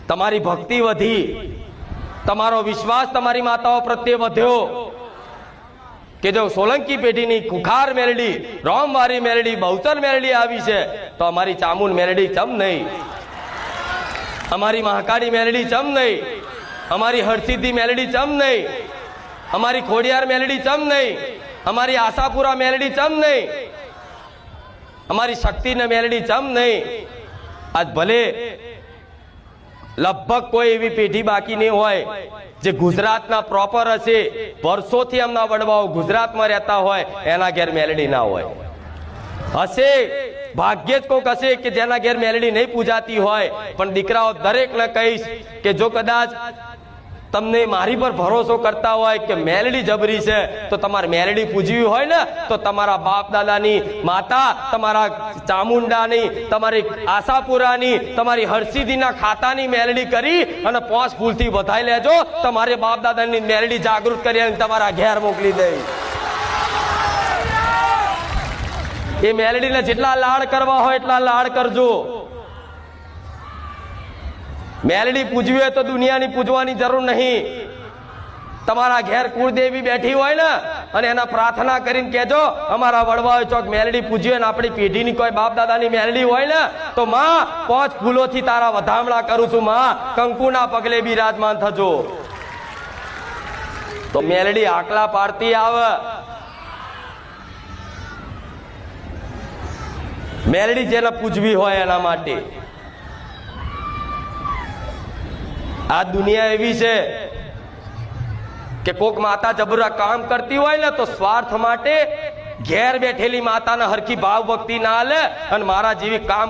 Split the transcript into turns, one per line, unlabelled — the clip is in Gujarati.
તમારી ભક્તિ વધી, તમારો વિશ્વાસ તમારી માતાઓ પ્રત્યે વધ્યો કે જો સોલંકી પેઢીની ખુખાર મેલડી, રોમવારી મેલડી, બહુચર મેલડી આવી છે તો અમારી ચામુંડ મેલડી ચમ નહીં, અમારી મહાકાળી મેલડી ચમ નહીં, અમારી હરસિદ્ધિ મેલડી ચમ નહીં, અમારી ખોડિયાર મેલડી ચમ નહીં, અમારી આશાપુરા મેલડી ચમ નહીં, અમારી શક્તિને મેલડી ચમ નહીં। આજ ભલે લગભગ કોઈ એવી પેઢી બાકી નહીં હોય જે ગુજરાતના પ્રોપર હશે, વર્ષોથી એમના વડવાઓ ગુજરાતમાં રહેતા હોય, એના ઘેર મેલડી ના હોય। હશે ભાગ્યે જ કોક હશે કે જેના ઘેર મેલડી નહીં પૂજાતી હોય, પણ દીકરાઓ દરેકને કહીશ કે જો કદાચ તમને મારી પર ભરોસો કરતા હોય કે મેલડી જબરી છે તો તમારે મેલડી પૂજવી હોય ને તો તમારા બાપ દાદાની માતા, તમારા ચામુંડાની, તમારી આશાપુરાની, તમારી હરસિદ્ધિના ખાતાની મેલડી કરી અને 5 ફૂલથી વધાઈ લેજો, તમારે બાપ દાદાની મેલડી જાગૃત કરી અને તમારા ઘેર મોકલી દે। એ મેલડીને જેટલા લાડ કરવા હોય એટલા લાડ કરજો। મેલડી પૂજવી હોય તો દુનિયાની પૂજવાની જરૂર નહીં। તમારા ઘેર કુળદેવી બેઠી હોય ને અને એના પ્રાર્થના કરીને કહેજો અમારા વડવાઓ ચોક મેલડી પૂજ્યો ને આપણી પેઢીની કોઈ બાપ દાદાની મેલડી હોય ને તો માં 5 ફૂલોથી તારા વધામણા કરું છું, માં કંકુના પગલે બિરાજમાન થજો। તો મેલડી આકલા પાડતી આવે, મેલડી જેને પૂજવી હોય એના માટે। આ દુનિયા એવી છે કે કોક માતા જબરા કામ કરતી હોય ને તો સ્વાર્થ માટે ઘેર બેઠેલી માતાને હરખી ભાવ ભક્તિ ના લે અને મારા જેવી કામ